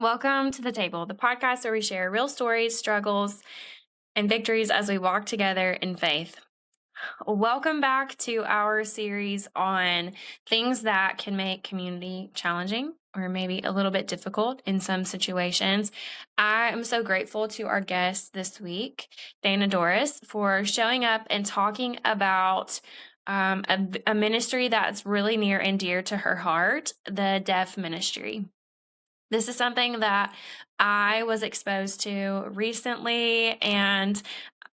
Welcome to The Table, the podcast where we share real stories, struggles, and victories as we walk together in faith. Welcome back to our series on things that can make community challenging or maybe a little bit difficult in some situations. I am so grateful to our guest this week, Dana Dorris, for showing up and talking about a ministry that's really near and dear to her heart, the deaf ministry. This is something that I was exposed to recently, and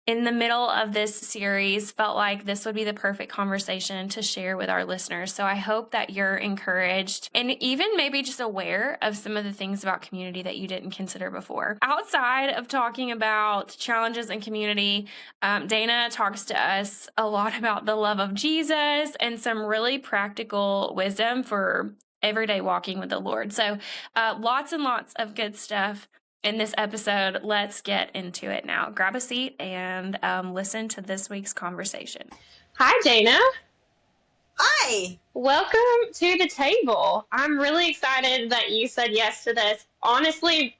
in the middle of this series, felt like this would be the perfect conversation to share with our listeners. So I hope that you're encouraged and even maybe just aware of some of the things about community that you didn't consider before. Outside of talking about challenges in community, Dana talks to us a lot about the love of Jesus and some really practical wisdom for everyday walking with the Lord. So lots and lots of good stuff in this episode. Let's get into it now. Grab a seat and listen to this week's conversation. Hi, Dana. Hi. Welcome to the table. I'm really excited that you said yes to this. Honestly,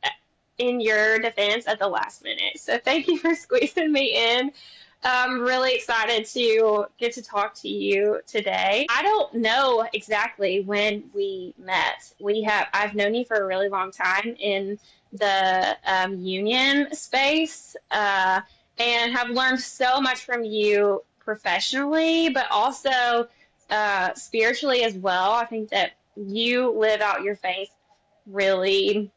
in your defense at the last minute. So thank you for squeezing me in. I'm really excited to get to talk to you today. I don't know exactly when we met. I've known you for a really long time in the union space and have learned so much from you professionally, but also spiritually as well. I think that you live out your faith really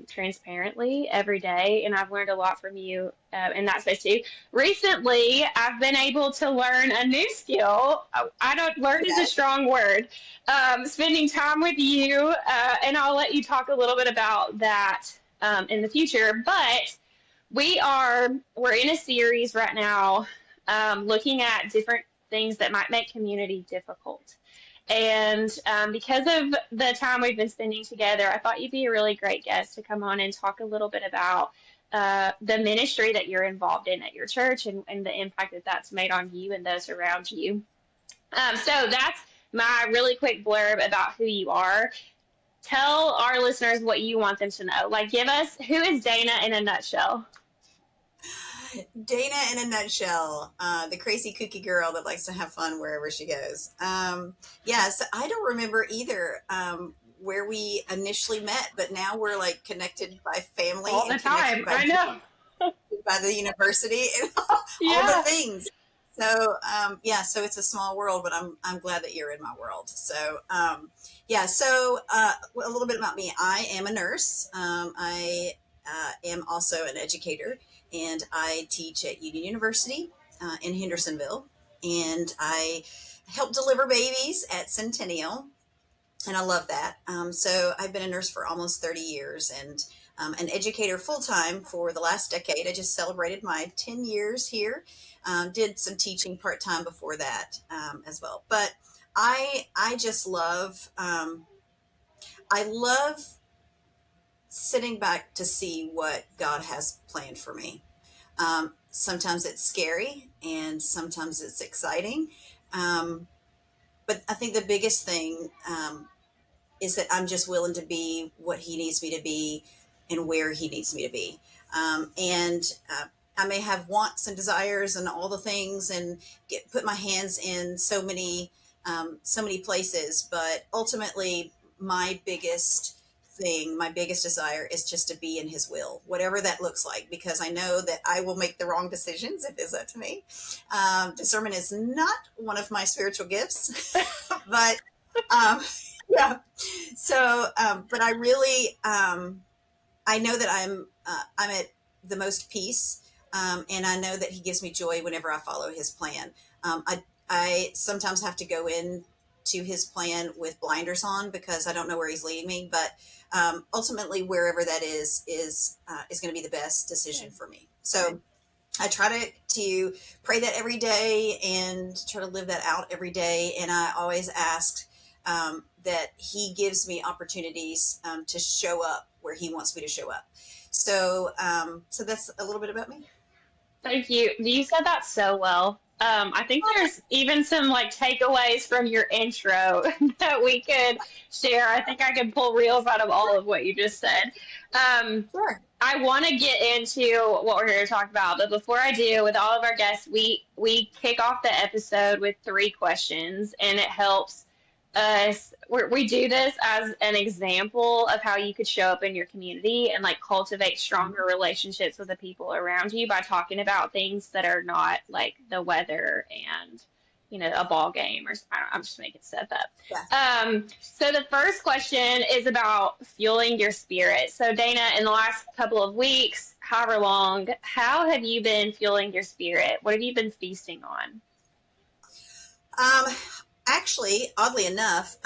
transparently every day, and I've learned a lot from you in that space too. Recently, I've been able to learn a new skill. I don't learn is a strong word. Spending time with you, and I'll let you talk a little bit about that in the future. But we're in a series right now looking at different things that might make community difficult. And because of the time we've been spending together, I thought you'd be a really great guest to come on and talk a little bit about the ministry that you're involved in at your church and the impact that that's made on you and those around you. So that's my really quick blurb about who you are. Tell our listeners what you want them to know. Like, give us, who is Dana in a nutshell? Dana in a nutshell, the crazy kooky girl that likes to have fun wherever she goes. So I don't remember either where we initially met, but now we're like connected by family All the time. I know. By the university and all the things. So so it's a small world, but I'm glad that you're in my world. So a little bit about me. I am a nurse. I am also an educator. And I teach at Union University in Hendersonville. And I help deliver babies at Centennial. And I love that. So I've been a nurse for almost 30 years and an educator full-time for the last decade. I just celebrated my 10 years here. Did some teaching part-time before that as well. But I just love, I love sitting back to see what God has planned for me. Sometimes it's scary and sometimes it's exciting. But I think the biggest thing is that I'm just willing to be what he needs me to be and where he needs me to be. I may have wants and desires and all the things and put my hands in so many places, but ultimately my biggest desire is just to be in his will, whatever that looks like, because I know that I will make the wrong decisions if it's up to me. Discernment is not one of my spiritual gifts, but but I really, I know that I'm at the most peace, and I know that he gives me joy whenever I follow his plan. I sometimes have to go in to his plan with blinders on because I don't know where he's leading me, but ultimately wherever that is going to be the best decision for me. So I try to pray that every day and try to live that out every day. And I always ask that he gives me opportunities to show up where he wants me to show up. So that's a little bit about me. Thank you. You said that so well. I think there's even some like takeaways from your intro that we could share. I think I could pull reels out of all of what you just said. Um, Sure. I want to get into what we're here to talk about, but before I do, with all of our guests, we kick off the episode with 3 questions, and it helps us. We do this as an example of how you could show up in your community and like cultivate stronger relationships with the people around you by talking about things that are not like the weather and a ball game, or I'm just making stuff up. Yeah. So the first question is about fueling your spirit. So Dana, in the last couple of weeks, however long, how have you been fueling your spirit? What have you been feasting on? Actually, oddly enough,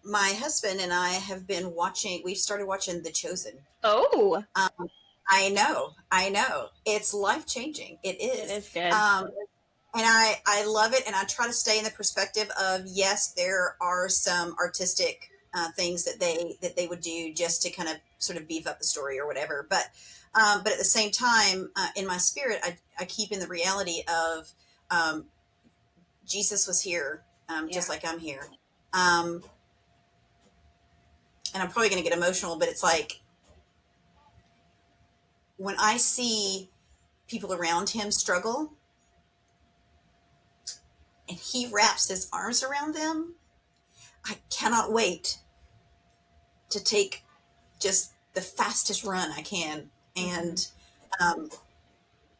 my husband and I have been watching. We've started watching The Chosen. Oh, I know. It's life changing. It it is. is good. And I love it. And I try to stay in the perspective of, yes, there are some artistic things that they would do just to kind of sort of beef up the story or whatever. But at the same time, in my spirit, I keep in the reality of Jesus was here, just like I'm here. And I'm probably going to get emotional, but it's like when I see people around him struggle and he wraps his arms around them, I cannot wait to take just the fastest run I can. And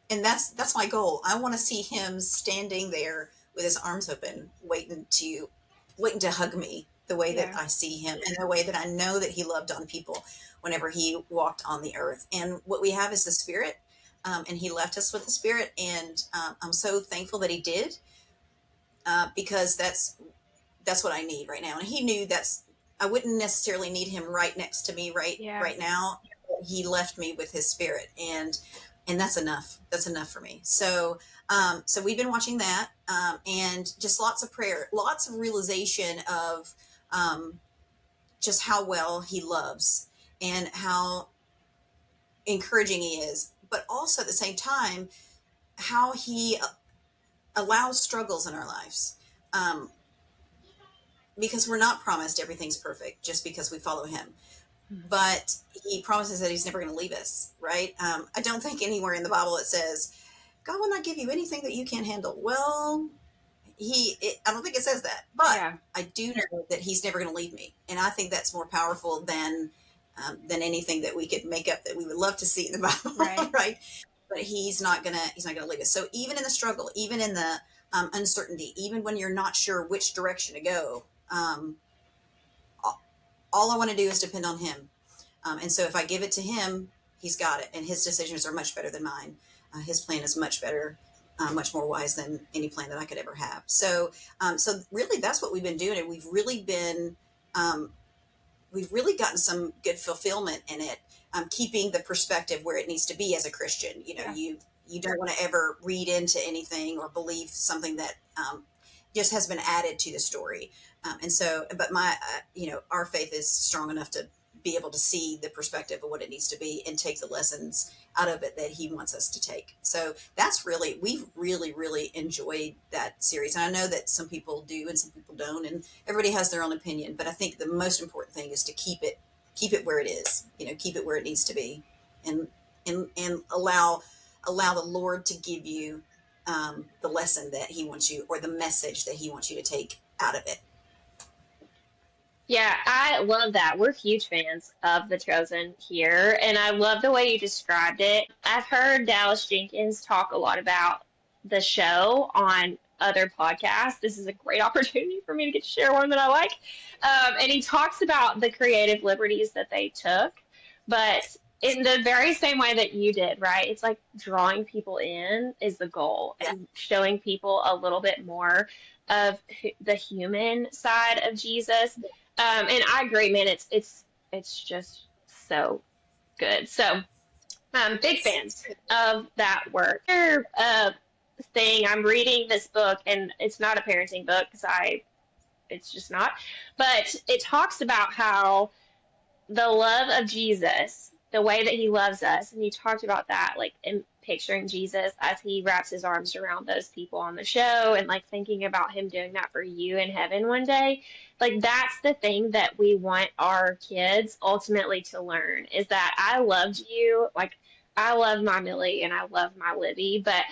that's my goal. I want to see him standing there with his arms open, waiting to hug me the way that I see him and the way that I know that he loved on people whenever he walked on the earth. And what we have is the Spirit, and he left us with the Spirit. And I'm so thankful that he did, because that's what I need right now. And he knew I wouldn't necessarily need him right next to me right now. He left me with his Spirit, and that's enough. That's enough for me. So we've been watching that, and just lots of prayer, lots of realization of just how well he loves and how encouraging he is, but also at the same time, how he allows struggles in our lives. Because we're not promised everything's perfect just because we follow him. But he promises that he's never going to leave us, right? I don't think anywhere in the Bible it says, God will not give you anything that you can't handle. Well, I don't think it says that, but I do know that he's never going to leave me. And I think that's more powerful than anything that we could make up that we would love to see in the Bible, right? But he's not gonna leave us. So even in the struggle, even in the uncertainty, even when you're not sure which direction to go, all I want to do is depend on him. And so if I give it to him, he's got it. And his decisions are much better than mine. His plan is much better, much more wise than any plan that I could ever have. So really that's what we've been doing. And we've really gotten some good fulfillment in it. Keeping the perspective where it needs to be as a Christian. You don't want to ever read into anything or believe something that just has been added to the story. But our faith is strong enough to be able to see the perspective of what it needs to be and take the lessons out of it that he wants us to take. So we've really, really enjoyed that series. And I know that some people do and some people don't, and everybody has their own opinion, but I think the most important thing is to keep it where it is, keep it where it needs to be, and allow the Lord to give you the lesson that he wants you, or the message that he wants you to take out of it. Yeah, I love that. We're huge fans of The Chosen here, and I love the way you described it. I've heard Dallas Jenkins talk a lot about the show on other podcasts. This is a great opportunity for me to get to share one that I like. And he talks about the creative liberties that they took, but in the very same way that you did, right? It's like drawing people in is the goal, and showing people a little bit more of the human side of Jesus. And I agree, man. It's just so good. So, big fans of that work. Thing, I'm reading this book, and it's not a parenting book because it's just not. But it talks about how the love of Jesus, the way that he loves us. And you talked about that, like in picturing Jesus as he wraps his arms around those people on the show and like thinking about him doing that for you in heaven one day. Like that's the thing that we want our kids ultimately to learn is that I loved you. Like I love my Millie and I love my Libby, but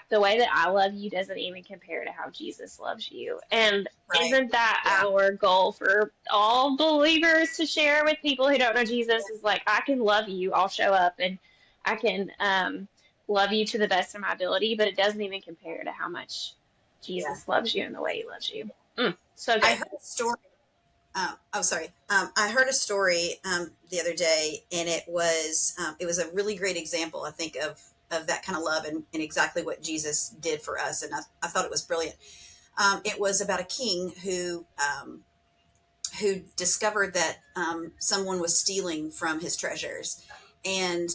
the way that I love you doesn't even compare to how Jesus loves you. And Right. isn't that Yeah. our goal for all believers to share with people who don't know Jesus? Is like, I can love you, I'll show up, and I can love you to the best of my ability, but it doesn't even compare to how much Yeah. Jesus loves you and the way he loves you. So I good. heard a story. Sorry. I heard a story the other day, and it was a really great example, I think, of that kind of love and exactly what Jesus did for us. And I thought it was brilliant. It was about a king who discovered that someone was stealing from his treasures, and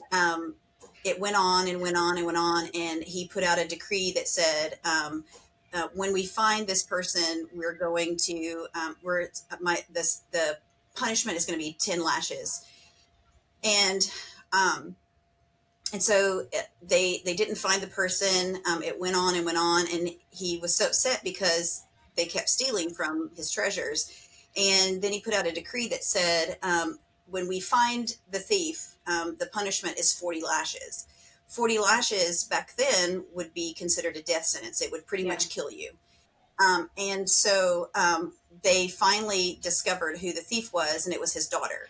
it went on and went on and went on, and he put out a decree that said, when we find this person, we're going to the punishment is going to be 10 lashes, and um, and so they didn't find the person. It went on and went on, and he was so upset because they kept stealing from his treasures. And then he put out a decree that said, when we find the thief, the punishment is 40 lashes. 40 lashes back then would be considered a death sentence. It would pretty much kill you. And so they finally discovered who the thief was, and it was his daughter.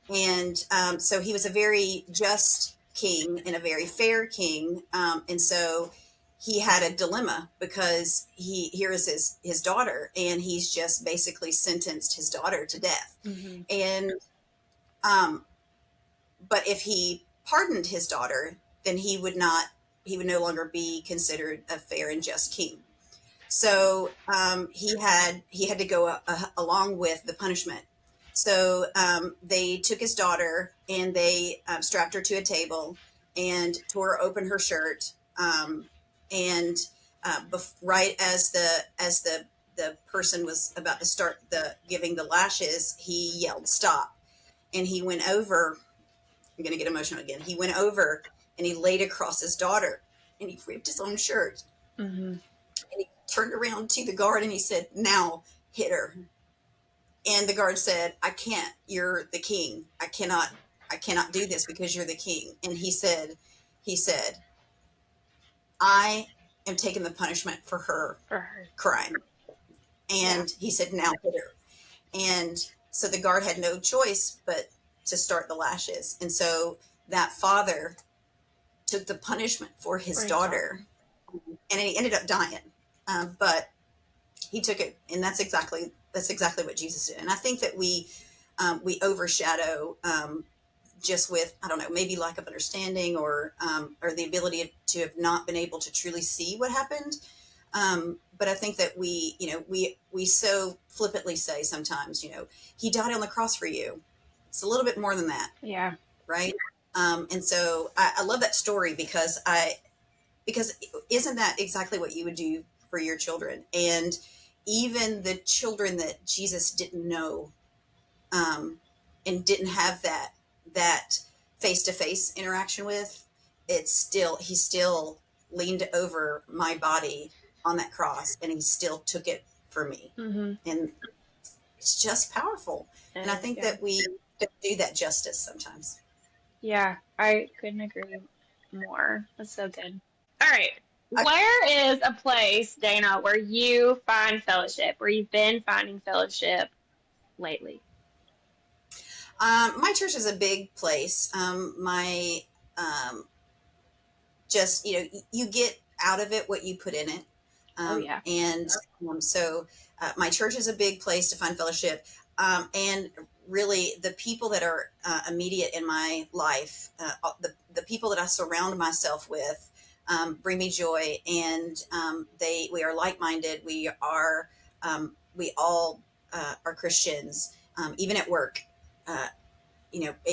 And so he was a very just king and a very fair king. And so he had a dilemma because here is his daughter, and he's just basically sentenced his daughter to death. Mm-hmm. And but if he pardoned his daughter, then he would no longer be considered a fair and just king. So he had to go along with the punishment. So they took his daughter and they strapped her to a table and tore open her shirt. And right as the person was about to start giving the lashes, he yelled stop, and he went over. I'm going to get emotional again. He went over and he laid across his daughter, and he ripped his own shirt. Mm-hmm. And he turned around to the guard and he said, "Now hit her." And the guard said, "I can't. You're the king. I cannot do this because you're the king." And he said, "I am taking the punishment for her crime." And he said, "Now hit her." And so the guard had no choice but to start the lashes. And so that father took the punishment for his daughter, and he ended up dying. But he took it, and that's exactly what Jesus did. And I think that we overshadow just with, I don't know, maybe lack of understanding or the ability to have not been able to truly see what happened. But I think that we so flippantly say sometimes, he died on the cross for you. It's a little bit more than that. Yeah. Right. And so I love that story because isn't that exactly what you would do for your children? And even the children that Jesus didn't know, and didn't have that face-to-face interaction with, he still leaned over my body on that cross, and he still took it for me. Mm-hmm. And it's just powerful. And I think that we don't do that justice sometimes. Yeah, I couldn't agree more. That's so good. All right. Where is a place, Dana, where you find fellowship, where you've been finding fellowship lately? My church is a big place. Just, you get out of it what you put in it. And so my church is a big place to find fellowship. And really the people that are immediate in my life, the people that I surround myself with, bring me joy, and we are like-minded. We all are Christians, even at work. At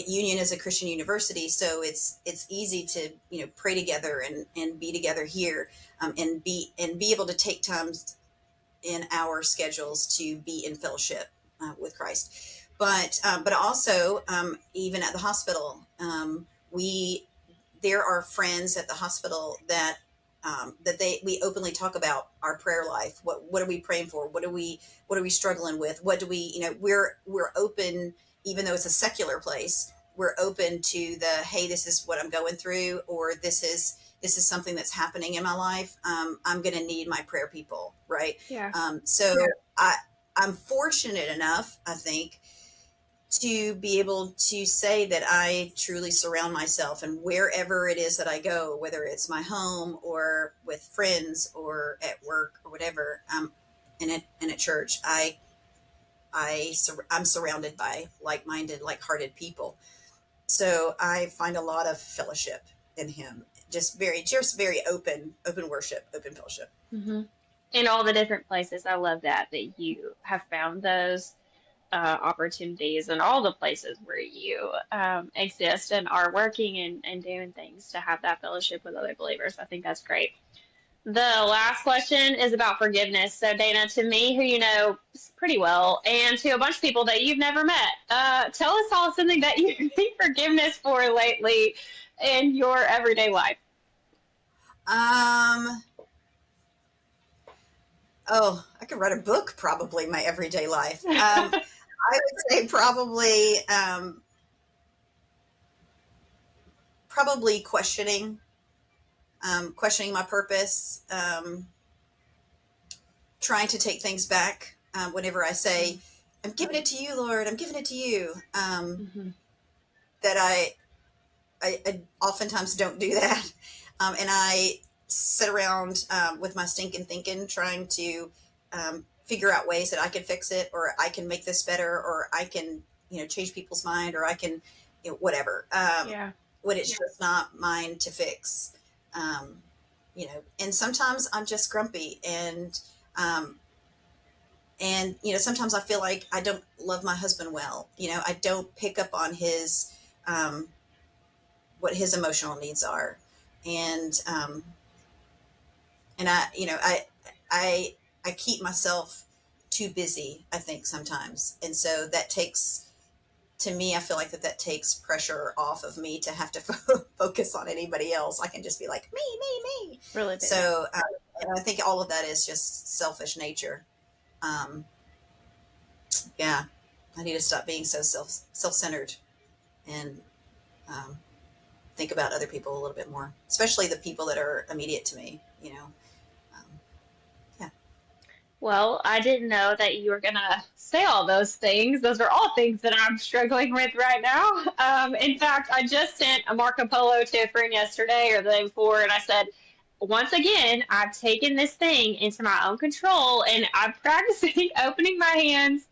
Union is a Christian university, so it's easy to pray together and be together here, and be able to take times in our schedules to be in fellowship with Christ. but also, even at the hospital, there are friends at the hospital that we openly talk about our prayer life. What are we praying for? What are we struggling with? What do we, we're open, even though it's a secular place, we're open to the, hey, this is what I'm going through, or this is something that's happening in my life. I'm going to need my prayer people. Right. Yeah. So I'm fortunate enough, I think, to be able to say that I truly surround myself, and wherever it is that I go, whether it's my home or with friends or at work or whatever, in a church, I'm surrounded by like-minded, like-hearted people. So I find a lot of fellowship in him. Just very open worship, open fellowship. Mm-hmm. In all the different places, I love that you have found those opportunities in all the places where you exist and are working and doing things to have that fellowship with other believers. I think that's great. The last question is about forgiveness. So, Dana, to me, who you know pretty well, and to a bunch of people that you've never met, tell us all something that you need forgiveness for lately in your everyday life. Oh, I could write a book, probably, my everyday life. I would say probably questioning my purpose, trying to take things back, whenever I say, I'm giving it to you, Lord, I'm giving it to you, that I oftentimes don't do that. And I sit around, with my stinking thinking, trying to figure out ways that I can fix it, or I can make this better, or I can, change people's mind, or I can, whatever. When it's just not mine to fix. And sometimes I'm just grumpy, and sometimes I feel like I don't love my husband well. I don't pick up on his what his emotional needs are, and I keep myself too busy, I think, sometimes, and so that takes. To me, I feel like that takes pressure off of me to have to focus on anybody else. I can just be like, me. Really big. So, and I think all of that is just selfish nature. Yeah, I need to stop being so self-centered, and think about other people a little bit more, especially the people that are immediate to me. Yeah. Well, I didn't know that you were gonna say all those things. Those are all things that I'm struggling with right now. In fact, I just sent a Marco Polo to a friend yesterday or the day before, and I said, once again, I've taken this thing into my own control, and I'm practicing opening my hands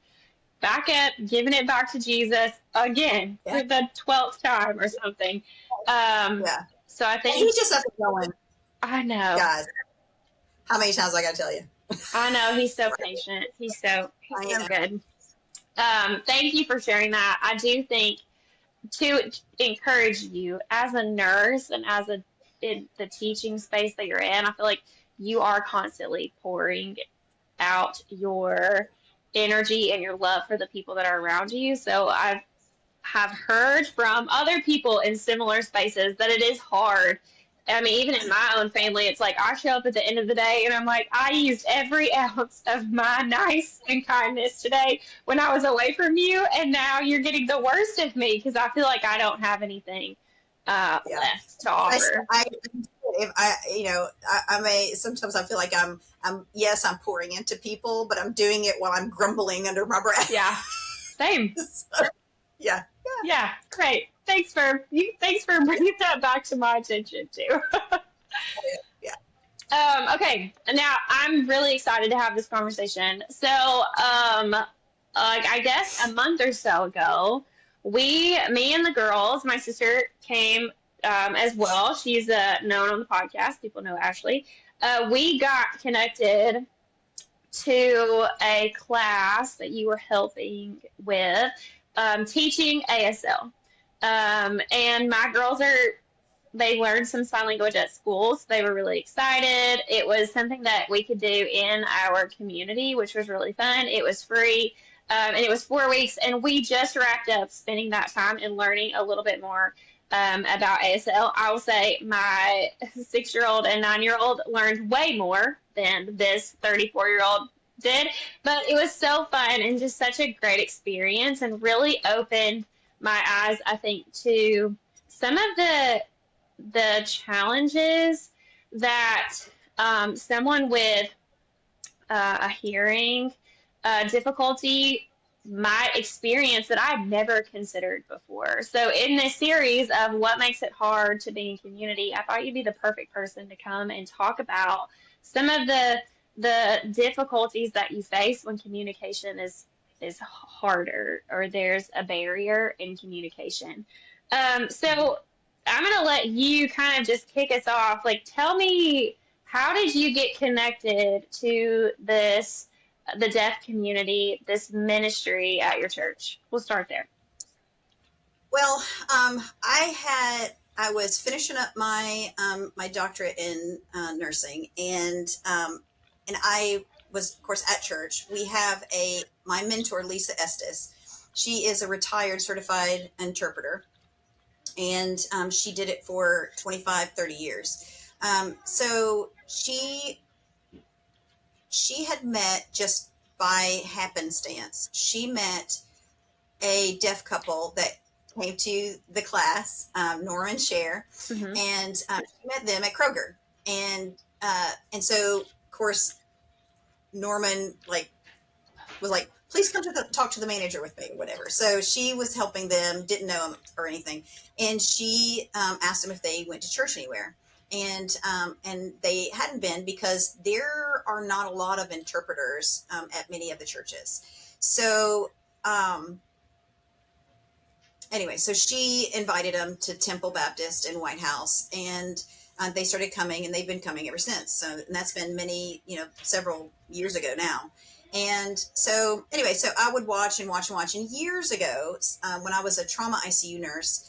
back up, giving it back to Jesus again for the 12th time or something. So I think he just has to go in. I know. Guys, how many times I got to tell you? I know, he's so patient. He's so good. Thank you for sharing that. I do think to encourage you as a nurse and in the teaching space that you're in, I feel like you are constantly pouring out your energy and your love for the people that are around you. So I have heard from other people in similar spaces that it is hard. I mean, even in my own family, it's like I show up at the end of the day and I'm like, I used every ounce of my nice and kindness today when I was away from you, and now you're getting the worst of me because I feel like I don't have anything left to offer. I may sometimes I feel like I'm pouring into people, but I'm doing it while I'm grumbling under my breath. Yeah, same. So, yeah, great. Thanks for bringing that back to my attention too. Okay, now I'm really excited to have this conversation. So, I guess a month or so ago, me and the girls, my sister came as well. She's known on the podcast. People know Ashley. We got connected to a class that you were helping with, teaching ASL. And my girls they learned some sign language at school, so they were really excited. It was something that we could do in our community, which was really fun. It was free. And it was 4 weeks, and we just wrapped up spending that time and learning a little bit more about ASL. I will say my 6-year-old and 9-year-old learned way more than this 34-year-old did, but it was so fun and just such a great experience, and really opened my eyes, I think, to some of the challenges that someone with a hearing difficulty might experience that I've never considered before. So, in this series of what makes it hard to be in community, I thought you'd be the perfect person to come and talk about some of the difficulties that you face when communication is harder, or there's a barrier in communication. So I'm gonna let you kind of just kick us off. Like, tell me, how did you get connected to the deaf community, this ministry at your church? We'll start there. Well, I was finishing up my doctorate in nursing, and I was, of course, at church. We have my mentor, Lisa Estes. She is a retired certified interpreter, and she did it for 25, 30 years. So she had met, just by happenstance, she met a deaf couple that came to the class, Nora and Cher, Mm-hmm. and she met them at Kroger, and so, of course, Norman was like, please come talk to the manager with me, or whatever. So she was helping them, didn't know him or anything, and she asked them if they went to church anywhere, and they hadn't been, because there are not a lot of interpreters at many of the churches. So anyway, so she invited them to Temple Baptist in White House, and they started coming, and they've been coming ever since. So, and that's been several years ago now. And so anyway, so I would watch and watch and watch. And years ago, when I was a trauma ICU nurse,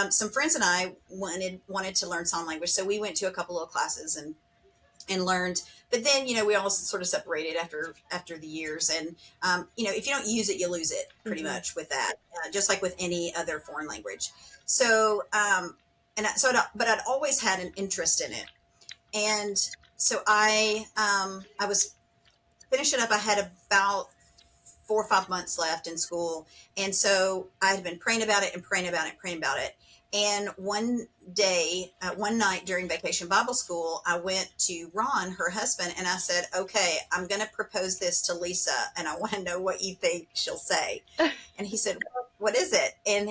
some friends and I wanted to learn sign language. So we went to a couple of classes and learned. But then, we all sort of separated after the years. And, if you don't use it, you lose it, pretty Mm-hmm. much, with that, just like with any other foreign language. So, but I'd always had an interest in it. And so I was finishing up. I had about 4 or 5 months left in school. And so I had been praying about it and praying about it and praying about it. And one night during vacation Bible school, I went to Ron, her husband, and I said, okay, I'm going to propose this to Lisa, and I want to know what you think she'll say. And he said, what is it? And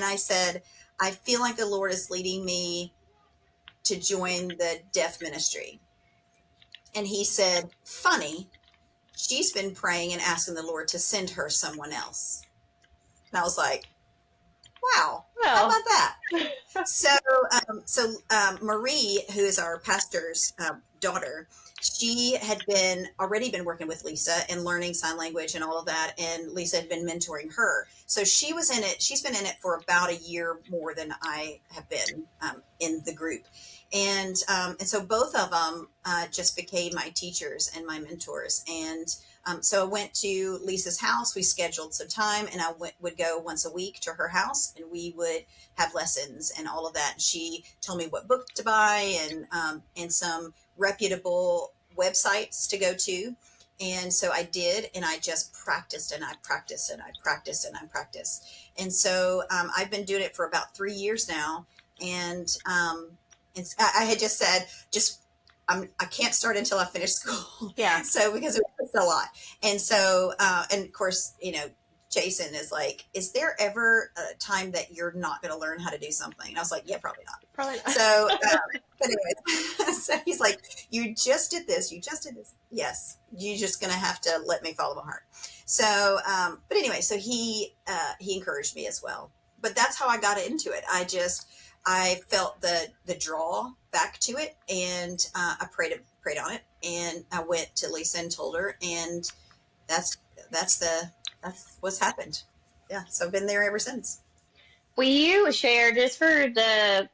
I said, I feel like the Lord is leading me to join the deaf ministry. And he said, funny, she's been praying and asking the Lord to send her someone else. And I was like, wow, how about that? So Marie, who is our pastor's daughter, she had already been working with Lisa and learning sign language and all of that. And Lisa had been mentoring her. So she was in it. She's been in it for about a year more than I have been in the group. And so both of them just became my teachers and my mentors. And so I went to Lisa's house. We scheduled some time, and I would go once a week to her house, and we would have lessons and all of that. And she told me what book to buy, and some reputable websites to go to. And so I did, and I just practiced, and I practiced, and I practiced, and I practiced. And so I've been doing it for about 3 years now. And I had just said, I can't start until I finish school. Yeah. So, because it was a lot. And so, and of course, Jason is like, is there ever a time that you're not going to learn how to do something? And I was like, yeah, probably not. Probably not. So, but anyway, so he's like, you just did this. Yes. You're just going to have to let me follow my heart. So, but anyway, so he encouraged me as well. But that's how I got into it. I felt the draw back to it, and I prayed on it, and I went to Lisa and told her, and that's what's happened. Yeah, so I've been there ever since. Will you share, just for the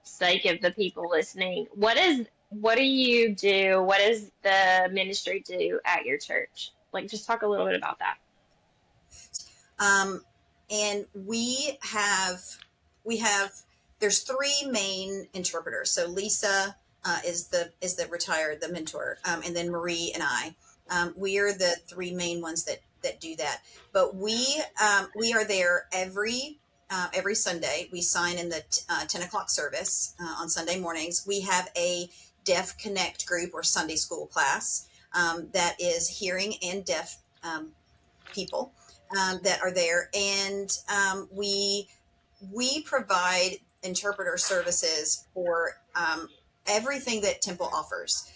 sake of the people listening, what do you do? What does the ministry do at your church? Like, just talk a little bit about that. And we have there's three main interpreters. So Lisa is the retired, the mentor, and then Marie and I. We are the three main ones that do that. But we are there every Sunday. We sign in the 10 o'clock service on Sunday mornings. We have a Deaf Connect group or Sunday school class that is hearing and deaf people that are there, and we provide interpreter services for everything that Temple offers.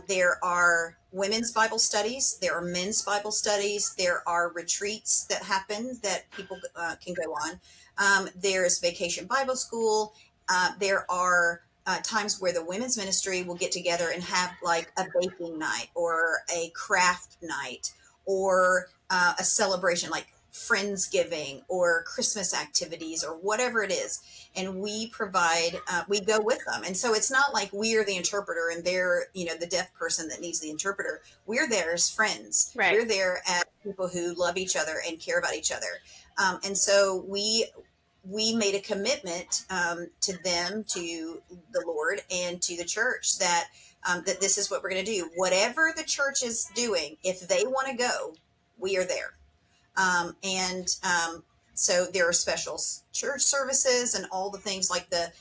There are women's Bible studies, there are men's Bible studies, there are retreats that happen that people can go on. There's vacation Bible school. There are times where the women's ministry will get together and have like a baking night or a craft night or a celebration like Friendsgiving or Christmas activities or whatever it is. And we provide, we go with them. And so it's not like we're the interpreter and they're, the deaf person that needs the interpreter. We're there as friends. Right. We're there as people who love each other and care about each other. And so we made a commitment to them, to the Lord, and to the church that this is what we're going to do. Whatever the church is doing, if they want to go, we are there. So there are special church services and all the things like the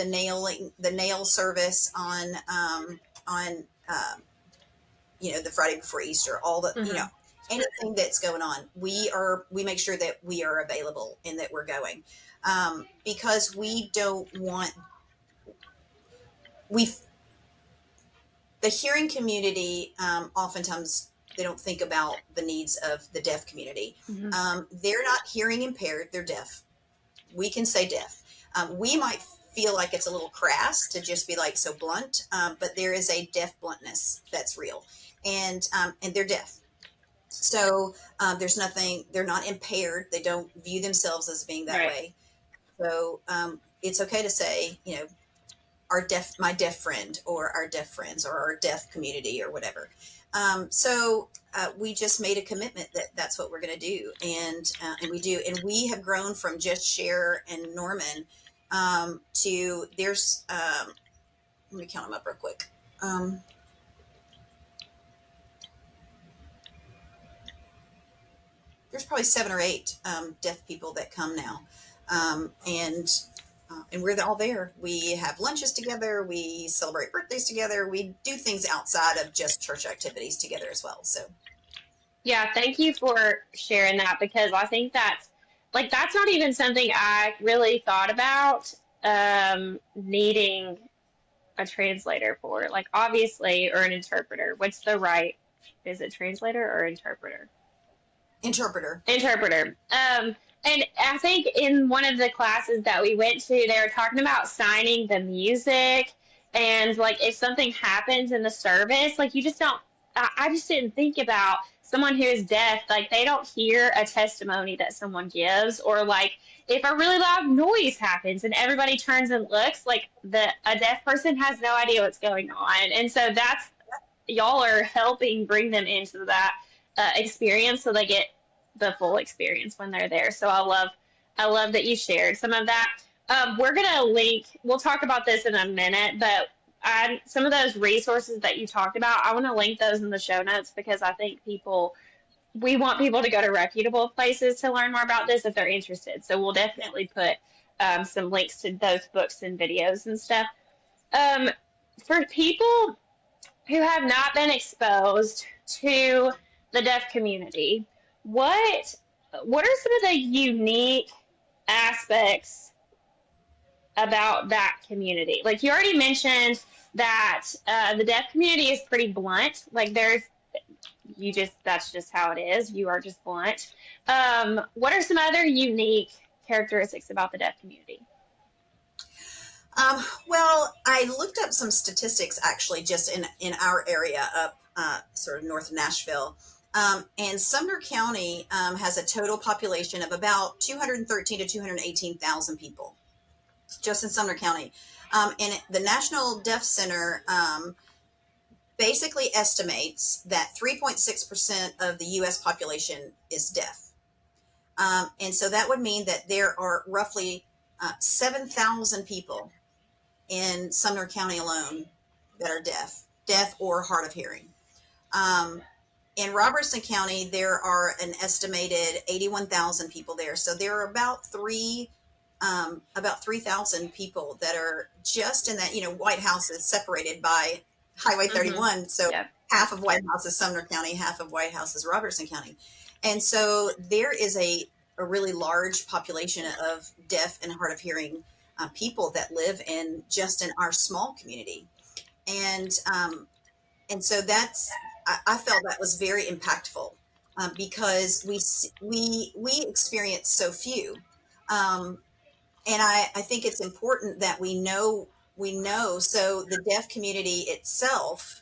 nail service on the Friday before Easter, all the anything that's going on, we make sure that we are available and that we're going, because we don't want the hearing community, oftentimes they don't think about the needs of the deaf community. They're not hearing impaired, they're deaf. We can say deaf. We might feel like it's a little crass to just be like so blunt, but there is a deaf bluntness that's real, and they're deaf. So there's nothing, they're not impaired. They don't view themselves as being that way. So it's okay to say, my deaf friend or our deaf friends or our deaf community or whatever. So we just made a commitment that that's what we're going to do. And we do. And we have grown from just Cher and Norman to there's, let me count them up real quick. There's probably 7 or 8 deaf people that come now. And we're all there. We have lunches together. We celebrate birthdays together. We do things outside of just church activities together as well. So, yeah, thank you for sharing that, because I think that's not even something I really thought about needing a translator for. Like, obviously, or an interpreter. What's the right? Is it translator or interpreter? Interpreter. And I think in one of the classes that we went to, they were talking about signing the music, and like if something happens in the service, like you just don't. I just didn't think about someone who is deaf, like they don't hear a testimony that someone gives, or like if a really loud noise happens and everybody turns and looks, like a deaf person has no idea what's going on, and so that's y'all are helping bring them into that experience so they get the full experience when they're there. So I love that you shared some of that. We're gonna link. We'll talk about this in a minute, but some of those resources that you talked about, I want to link those in the show notes, because I think we want people to go to reputable places to learn more about this if they're interested. So we'll definitely put some links to those books and videos and stuff. For people who have not been exposed to the deaf community, what are some of the unique aspects about that community? Like you already mentioned that the deaf community is pretty blunt. Like that's just how it is. You are just blunt. What are some other unique characteristics about the deaf community? Well, I looked up some statistics actually just in our area up sort of north of Nashville. And Sumner County has a total population of about 213 to 218,000 people just in Sumner County. And the National Deaf Center basically estimates that 3.6% of the U.S. population is deaf. And so that would mean that there are roughly 7,000 people in Sumner County alone that are deaf or hard of hearing. In Robertson County, there are an estimated 81,000 people there. So there are about 3,000 people that are just in that, White House is separated by Highway 31. So Yep. half of White House is Sumner County, half of White House is Robertson County. And so there is a really large population of deaf and hard of hearing people that live in our small community. And so I felt that was very impactful because we experience so few. And I think it's important that we know, so the deaf community itself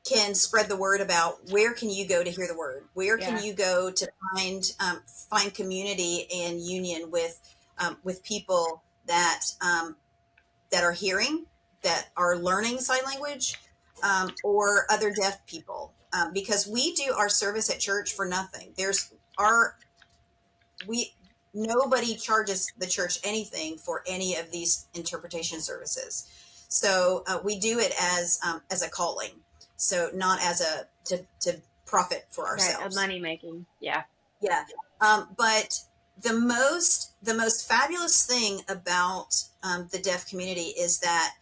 can spread the word about where can you go to hear the word? Where can you go to find community and union with people that are hearing, that are learning sign language, or other deaf people, because we do our service at church for nothing. Nobody charges the church anything for any of these interpretation services. So we do it as a calling. So not as to profit for ourselves. Right, money making. Yeah. Yeah. But the most fabulous thing about the deaf community is that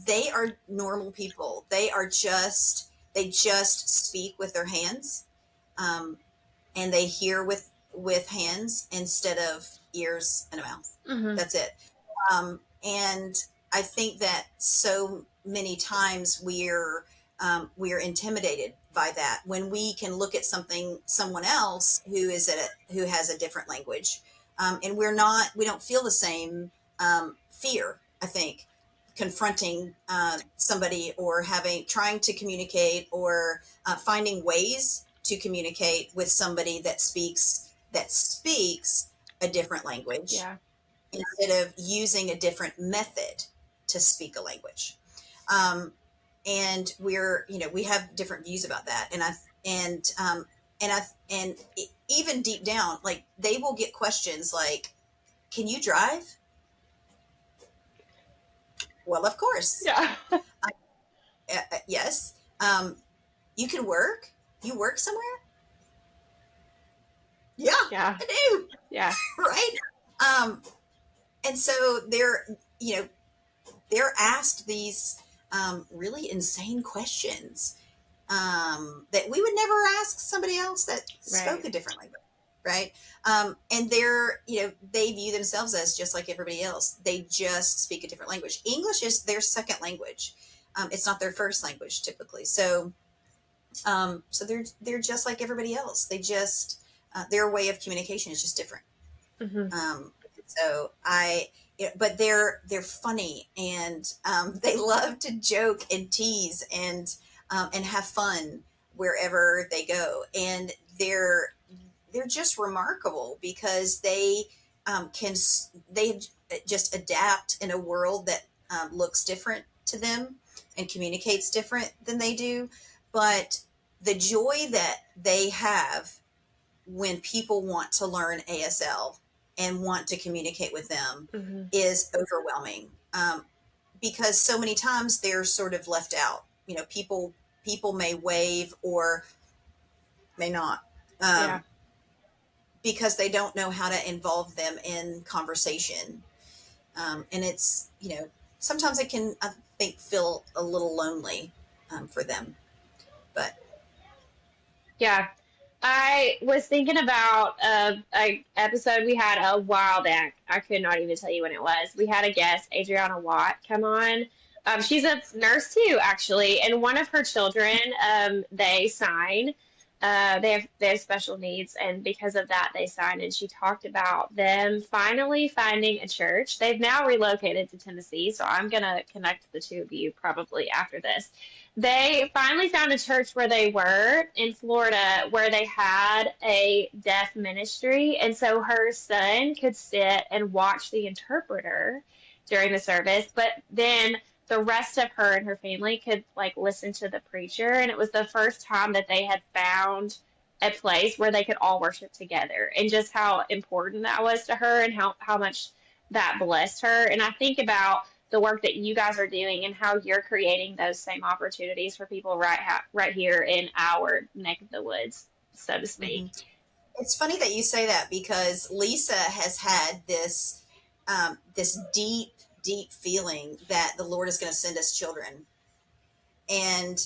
they are normal people. They just speak with their hands, and they hear with hands instead of ears and a mouth. Mm-hmm. That's it. And I think that so many times we're intimidated by that when we can look at someone else who has a different language, and we don't feel the same fear, I think, confronting somebody or trying to communicate or finding ways to communicate with somebody that speaks a different language, instead of using a different method to speak a language. And we have different views about that. And even deep down, like, they will get questions like, can you drive? Well, of course. Yeah. Yes. You can work? You work somewhere? Yeah. Yeah. I do. Yeah. Right. And so they're asked these really insane questions that we would never ask somebody else that spoke a different language. Right. And they view themselves as just like everybody else. They just speak a different language. English is their second language. It's not their first language typically. So they're just like everybody else. They just, their way of communication is just different. Mm-hmm. But they're funny, and they love to joke and tease and have fun wherever they go. And they're just remarkable because they just adapt in a world that looks different to them and communicates different than they do. But the joy that they have when people want to learn ASL and want to communicate with them is overwhelming, because so many times they're sort of left out. People may wave or may not, because they don't know how to involve them in conversation. And it's, sometimes it can, I think, feel a little lonely for them. But yeah. I was thinking about a episode we had a while back. I could not even tell you when it was. We had a guest, Adriana Watt, come on. She's a nurse too, actually, and one of her children, they sign. They have special needs, and because of that, they sign. And she talked about them finally finding a church. They've now relocated to Tennessee, so I'm gonna connect the two of you probably after this. They finally found a church where they were in Florida, where they had a deaf ministry. And so her son could sit and watch the interpreter during the service, but then the rest of her and her family could listen to the preacher. And it was the first time that they had found a place where they could all worship together, and just how important that was to her and how much that blessed her. And I think about the work that you guys are doing and how you're creating those same opportunities for people right here in our neck of the woods, so to speak. Mhm. It's funny that you say that because Lisa has had this deep, deep feeling that the Lord is going to send us children, and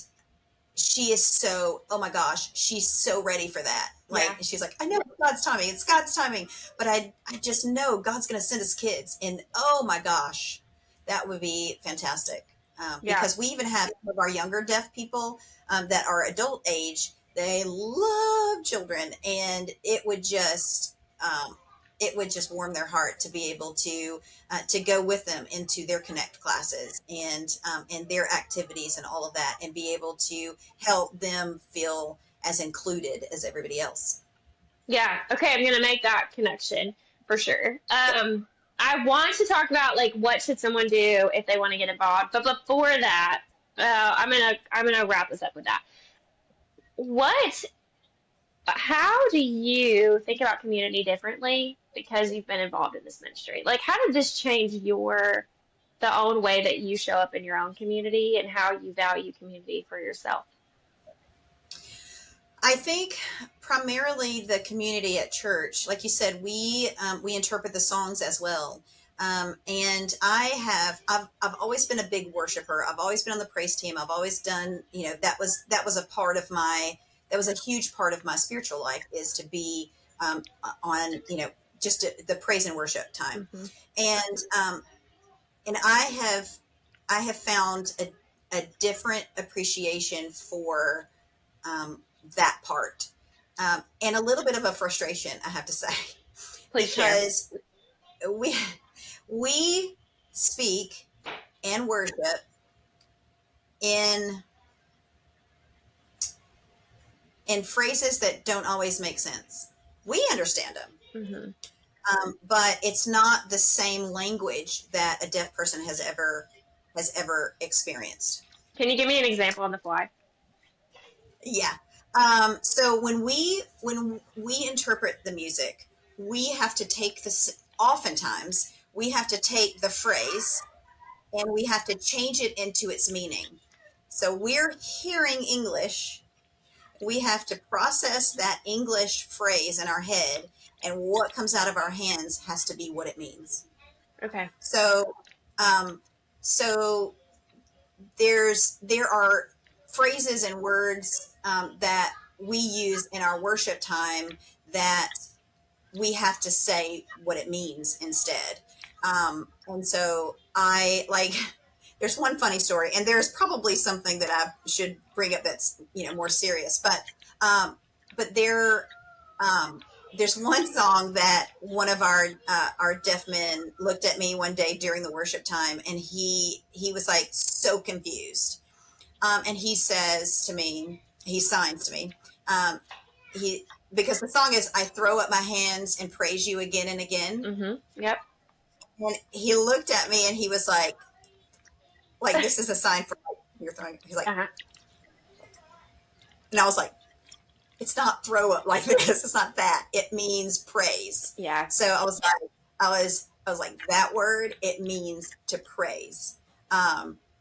she is so, oh my gosh, she's so ready for that. Like, Yeah. she's like, I know it's God's timing, it's God's timing, but I just know God's going to send us kids, and oh my gosh, that would be fantastic. Yeah. Because we even have some of our younger deaf people that are adult age. They love children, and it would just warm their heart to be able to go with them into their connect classes and their activities and all of that, and be able to help them feel as included as everybody else. Yeah. Okay, I'm gonna make that connection for sure. I want to talk about like what should someone do if they want to get involved, but before that, I'm gonna wrap this up with that. What? How do you think about community differently because you've been involved in this ministry? Like, how did this change the own way that you show up in your own community and how you value community for yourself? I think primarily the community at church, like you said, we interpret the songs as well. And I've always been a big worshiper. I've always been on the praise team. I've always done, that was a part of that was a huge part of my spiritual life, is to be on, just the praise and worship time. Hmm. And, and I have found a different appreciation for, um, that part. And a little bit of a frustration, I have to say, Please share. because we we speak and worship in phrases that don't always make sense. We understand them, Hmm. but it's not the same language that a deaf person has ever experienced. Can you give me an example on the fly? Yeah. So when we interpret the music, we have to take this. Oftentimes, we have to take the phrase and we have to change it into its meaning. So we're hearing English. We have to process that English phrase in our head, and what comes out of our hands has to be what it means. Okay. So, um, so there are phrases and words that we use in our worship time that we have to say what it means instead. And so I like, there's one funny story, and there's probably something that I should bring up that's, more serious, but there's one song that one of our deaf men looked at me one day during the worship time, and he was like so confused. And he says to me, he signs to me, um, he because the song is, I throw up my hands and praise you again and again. Hmm. Yep. And he looked at me and he was like this is a sign for, like, you're throwing. He's like, Uh-huh. and I was like, it's not throw up like this. It's not that. It means praise. Yeah. So I was like, I was like, that word, it means to praise.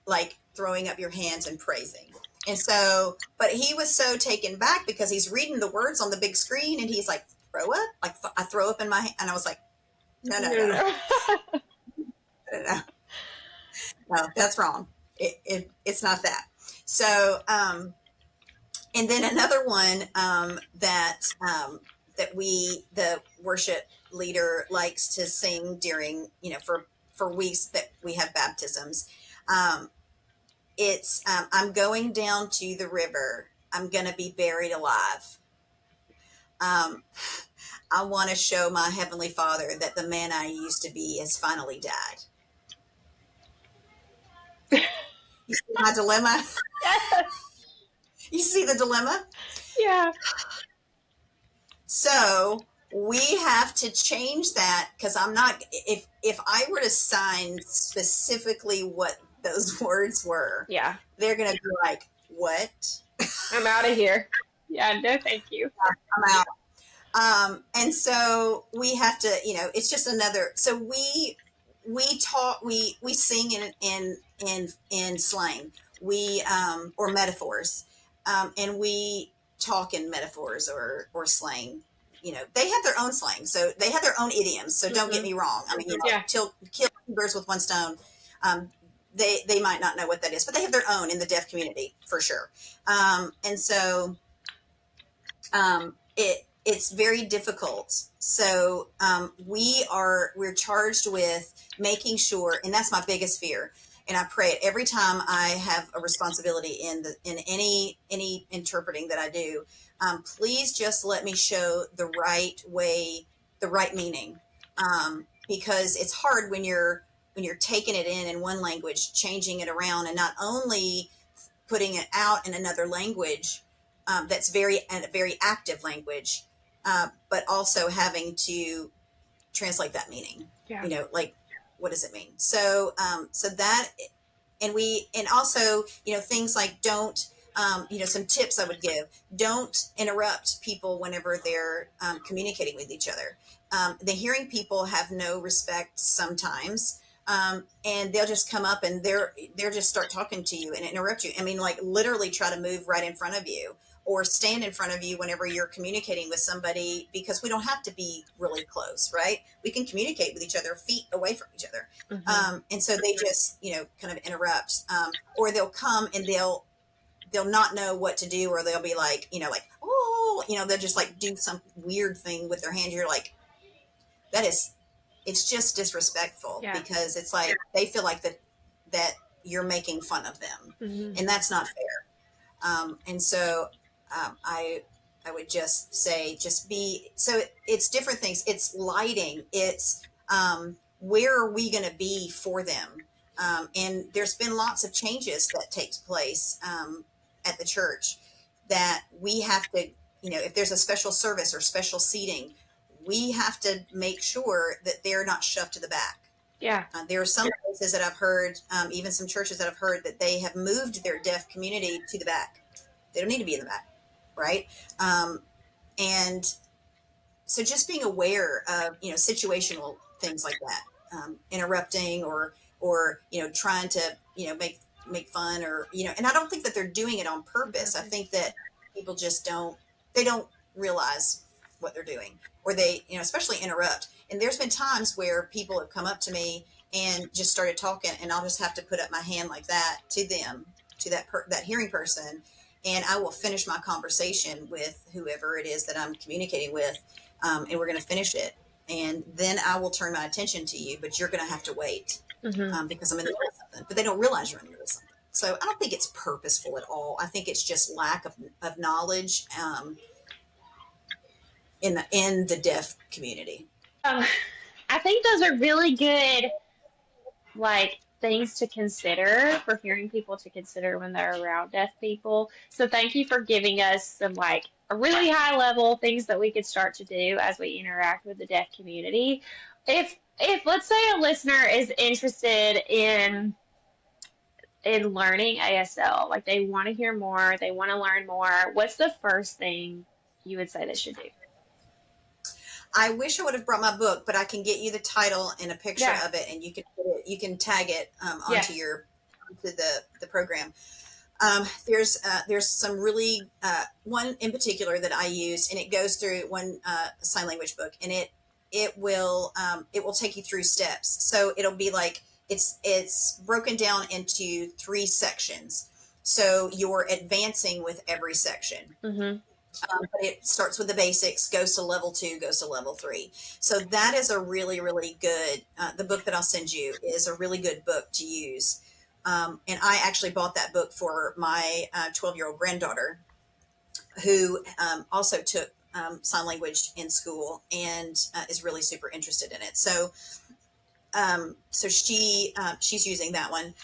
Like throwing up your hands and praising. And so, but he was so taken back because he's reading the words on the big screen, and he's like, throw up? Like, I throw up in my hand. And I was like, no, no, No, no, no. no, no, no, that's wrong. It's not that. So, and then another one that the worship leader likes to sing during, for weeks that we have baptisms. It's I'm going down to the river. I'm going to be buried alive. Um, I want to show my Heavenly Father that the man I used to be has finally died. You see my dilemma? You see the dilemma? Yeah. So we have to change that, because I'm not, if I were to sign specifically what those words were, Yeah. they're going to be like, what? I'm out of here. Yeah, no, thank you. I'm out. And so we have to, it's just another. So we talk, we sing in slang, or metaphors, and we talk in metaphors or slang. They have their own slang, so they have their own idioms. So don't get me wrong. I mean, Yeah. kill two birds with one stone. Um, they might not know what that is, but they have their own in the deaf community for sure. And so it's very difficult. So we're charged with making sure, and that's my biggest fear. And I pray it every time I have a responsibility in any interpreting that I do. Please just let me show the right way, the right meaning, because it's hard when you're taking it in one language, changing it around, and not only putting it out in another language, that's a very active language, but also having to translate that meaning. Yeah. Like, what does it mean? So so that, and also, things like don't, some tips I would give: don't interrupt people whenever they're communicating with each other. The hearing people have no respect sometimes. And they'll just come up and they'll just start talking to you and interrupt you. I mean, like, literally try to move right in front of you or stand in front of you whenever you're communicating with somebody, because we don't have to be really close, right? We can communicate with each other feet away from each other. And so they just, kind of interrupt, or they'll come and they'll not know what to do, or they'll be like, oh, they'll just like do some weird thing with their hand. You're like, it's just disrespectful, because it's like they feel like that you're making fun of them, and that's not fair. And so I would just say, so it's different things. It's lighting. It's where are we going to be for them? And there's been lots of changes that takes place at the church, that we have to, if there's a special service or special seating, we have to make sure that they're not shoved to the back. Yeah. There are some places that I've heard, even some churches that I've heard, that they have moved their deaf community to the back. They don't need to be in the back, right? And so just being aware of, situational things like that, interrupting or trying to, make fun, or, and I don't think that they're doing it on purpose. I think that people just don't realize what they're doing, or they, especially interrupt. And there's been times where people have come up to me and just started talking, and I'll just have to put up my hand like that to them, to that hearing person. And I will finish my conversation with whoever it is that I'm communicating with. And we're going to finish it. And then I will turn my attention to you, but you're going to have to wait, because I'm in the middle of something. But they don't realize you're in the middle of something. So I don't think it's purposeful at all. I think it's just lack of knowledge in the deaf community. I think those are really good, like, things to consider for hearing people to consider when they're around deaf people. So thank you for giving us some, like, a really high level things that we could start to do as we interact with the deaf community. If let's say a listener is interested in learning ASL, like they want to hear more, they want to learn more, what's the first thing you would say they should do? I wish I would have brought my book, but I can get you the title and a picture of it, and you can tag it onto the program. There's some really one in particular that I use, and it goes through one sign language book, and it will take you through steps. So it'll be like it's broken down into 3 sections. So you're advancing with every section. But it starts with the basics, goes to level 2, goes to level 3. So that is a really, really good, the book that I'll send you is a really good book to use. And I actually bought that book for my 12-year-old granddaughter, who also took sign language in school and is really super interested in it. So she's using that one.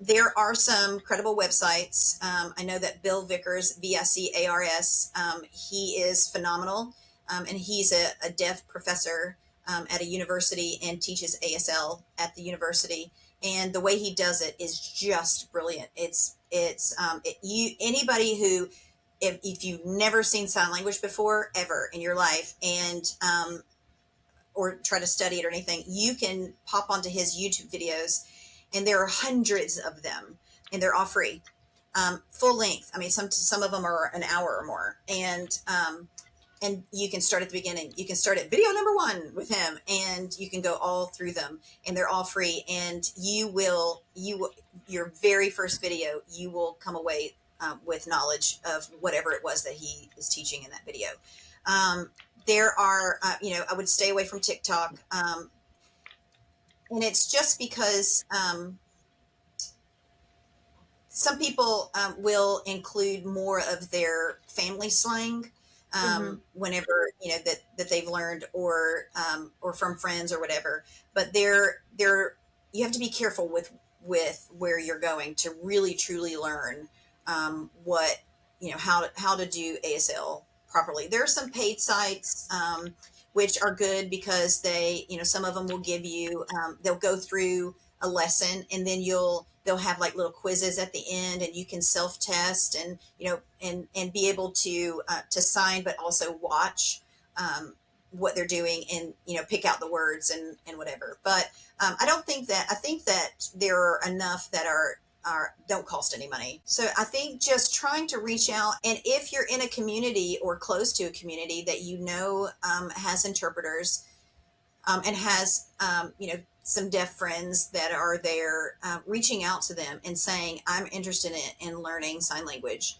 There are some credible websites. I know that Bill Vickers, Vicars, he is phenomenal. And he's a deaf professor at a university and teaches ASL at the university. And the way he does it is just brilliant. Anybody who if you've never seen sign language before, ever in your life, and or try to study it or anything, you can pop onto his YouTube videos, and there are hundreds of them, and they're all free, full length. I mean, some of them are an hour or more, and you can start at the beginning. You can start at video number 1 with him, and you can go all through them, and they're all free. And your very first video, you will come away with knowledge of whatever it was that he is teaching in that video. There are, I would stay away from TikTok. And it's just because some people will include more of their family slang whenever, that they've learned, or from friends or whatever. But you have to be careful with where you're going to really truly learn what, how to do ASL properly. There are some paid sites which are good because they, some of them will give you, they'll go through a lesson, and then they'll have like little quizzes at the end, and you can self-test, and and be able to sign, but also watch what they're doing, and pick out the words and whatever. But I think that there are enough that are don't cost any money. So I think just trying to reach out, and if you're in a community or close to a community that has interpreters, and has some deaf friends that are there, reaching out to them and saying, I'm interested in learning sign language.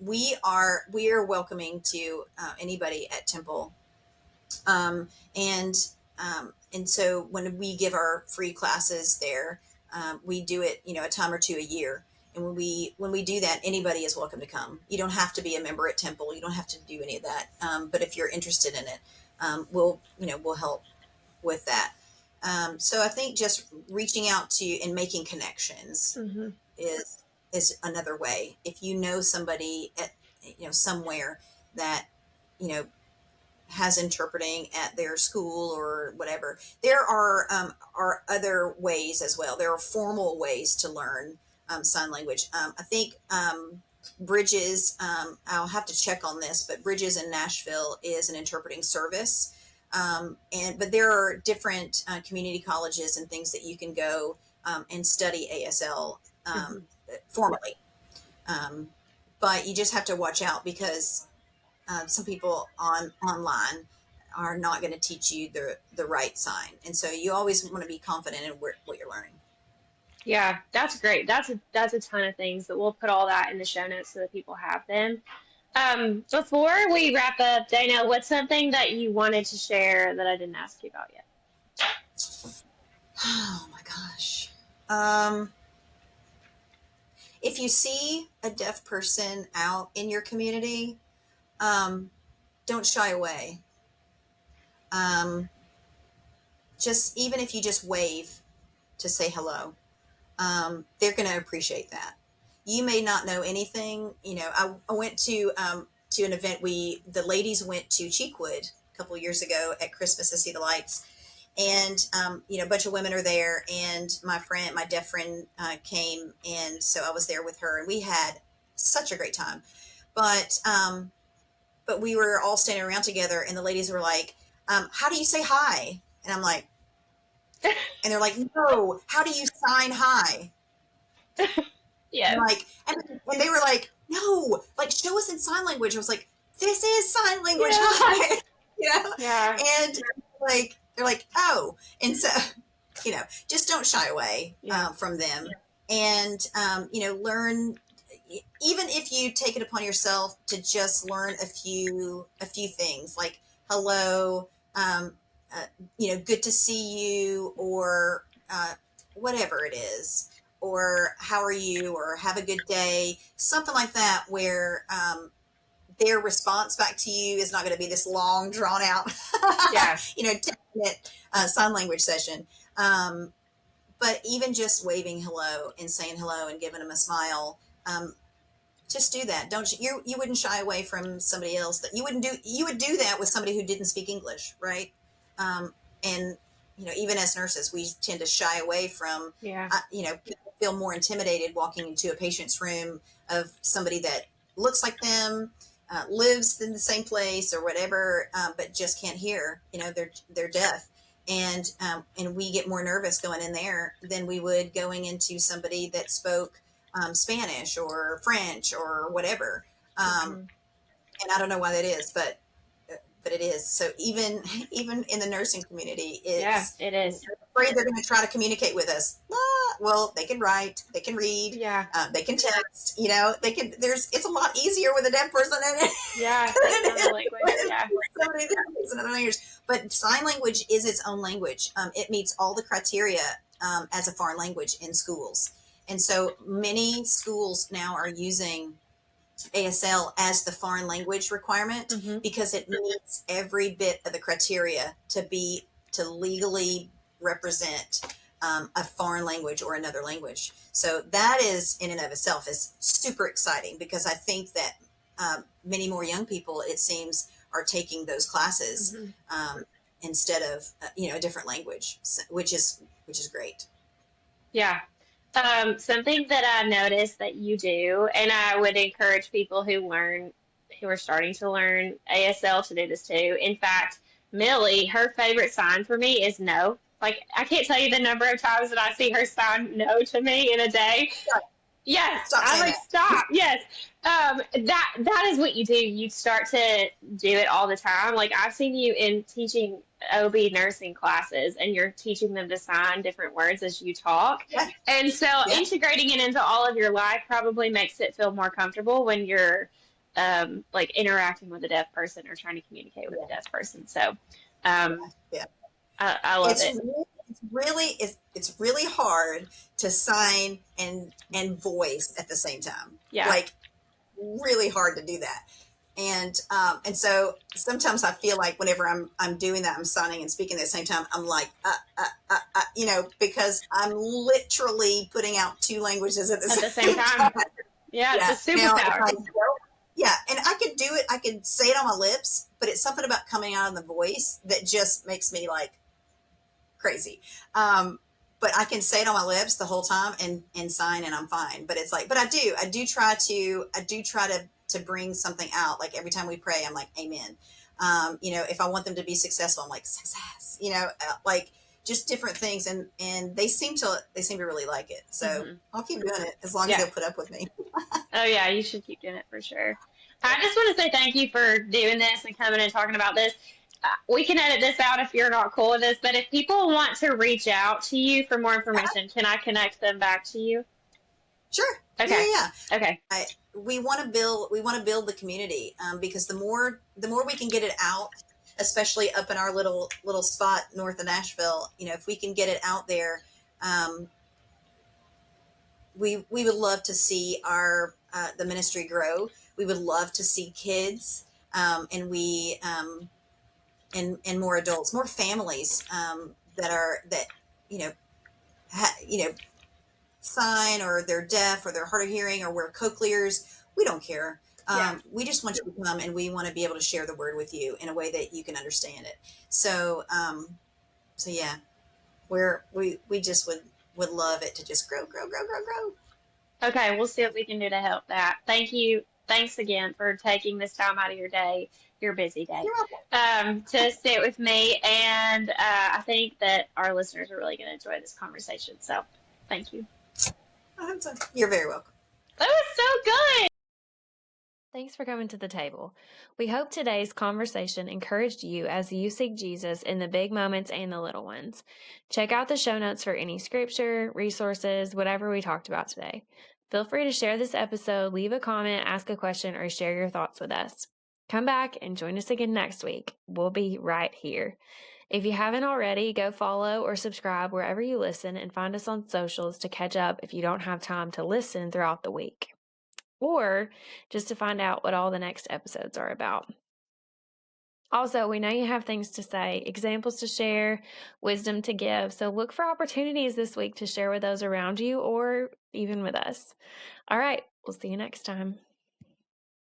We are welcoming to anybody at Temple, and so when we give our free classes there, we do it a time or two a year. And when we do that, anybody is welcome to come. You don't have to be a member at Temple. You don't have to do any of that. But if you're interested in it, we'll help with that. So I think just reaching out to and making connections is another way. If you know somebody at somewhere that has interpreting at their school or whatever, there are other ways as well. There are formal ways to learn sign language. I think Bridges, I'll have to check on this, but Bridges in Nashville is an interpreting service. But there are different community colleges and things that you can go and study ASL formally. But you just have to watch out, because some people online are not going to teach you the right sign. And so you always want to be confident in what you're learning. Yeah, that's great. That's a ton of things that we'll put all that in the show notes so that people have them. Before we wrap up, Dana, what's something that you wanted to share that I didn't ask you about yet? Oh my gosh. If you see a deaf person out in your community, don't shy away. Just even if you just wave to say hello, they're going to appreciate that. You may not know anything. I went to an event. The ladies went to Cheekwood a couple of years ago at Christmas to see the lights, and a bunch of women are there. And my deaf friend, came, and so I was there with her, and we had such a great time. But we were all standing around together, and the ladies were like, "How do you say hi?" And I'm like, and they're like, "No, how do you sign hi?" Yeah. And they were like, "No, like show us in sign language." I was like, "This is sign language." Hi. Yeah. And they're like, "Oh," and so, just don't shy away from them, and learn. Even if you take it upon yourself to just learn a few things, like hello, good to see you, or whatever it is, or how are you, or have a good day, something like that, where their response back to you is not going to be this long, drawn out, 10-minute sign language session. But even just waving hello and saying hello and giving them a smile, just do that. You wouldn't shy away from somebody else that you would do that with somebody who didn't speak English, right? And even as nurses, we tend to shy away from, people feel more intimidated walking into a patient's room of somebody that looks like them, lives in the same place or whatever, but just can't hear. They're deaf, and we get more nervous going in there than we would going into somebody that spoke Spanish or French or whatever. And I don't know why that is, but it is. So even in the nursing community, it is. Afraid they're going to try to communicate with us. Well, they can write, they can read, they can text. They can. It's a lot easier with a deaf person than another language. Somebody that speaks another language. But sign language is its own language. It meets all the criteria as a foreign language in schools, and so many schools now are using ASL as the foreign language requirement because it meets every bit of the criteria to legally represent a foreign language or another language. So that is in and of itself is super exciting because I think that many more young people, it seems, are taking those classes instead of a different language, which is great. Yeah. Something that I noticed that you do, and I would encourage people who are starting to learn ASL to do this too. In fact, Millie, her favorite sign for me is no. Like, I can't tell you the number of times that I see her sign no to me in a day. Yes, I'm like, stop. Yes. That is what you do. You start to do it all the time. Like, I've seen you in teaching OB nursing classes, and you're teaching them to sign different words as you talk. Yeah. And so integrating it into all of your life probably makes it feel more comfortable when you're like interacting with a deaf person or trying to communicate with a deaf person. So I love it. It's really hard to sign and voice at the same time. Yeah. Like, really hard to do that. And so sometimes I feel like whenever I'm doing that, I'm signing and speaking at the same time, I'm like, because I'm literally putting out two languages at the same time. Yeah, it's a superpower. And I could do it. I could say it on my lips, but it's something about coming out in the voice that just makes me like crazy. But I can say it on my lips the whole time and sign, and I'm fine. But it's like, but I do try to bring something out. Like every time we pray, I'm like, amen. If I want them to be successful, I'm like, success, like just different things. And they seem to really like it. So I'll keep doing it as long as they'll put up with me. Oh yeah, you should keep doing it for sure. I just want to say thank you for doing this and coming and talking about this. We can edit this out if you're not cool with this, but if people want to reach out to you for more information, can I connect them back to you? Sure. Okay. Yeah. Okay. We want to build the community because the more we can get it out, especially up in our little spot north of Nashville, if we can get it out there, we would love to see our the ministry grow. We would love to see kids and more adults, more families that sign, or they're deaf, or they're hard of hearing, or wear cochlears. We don't care. We just want you to come, and we want to be able to share the word with you in a way that you can understand it. So yeah, we just would love it to just grow. Okay, we'll see what we can do to help that. Thank you. Thanks again for taking this time out of your day, your busy day, to sit with me. And I think that our listeners are really going to enjoy this conversation. So thank you. You're very welcome. That was so good. Thanks for coming to the table. We hope today's conversation encouraged you as you seek Jesus in the big moments and the little ones. Check out the show notes for any scripture, resources, whatever we talked about today. Feel free to share this episode, leave a comment, ask a question, or share your thoughts with us. Come back and join us again next week. We'll be right here. If you haven't already, go follow or subscribe wherever you listen, and find us on socials to catch up if you don't have time to listen throughout the week, or just to find out what all the next episodes are about. Also, we know you have things to say, examples to share, wisdom to give, so look for opportunities this week to share with those around you or even with us. All right, we'll see you next time.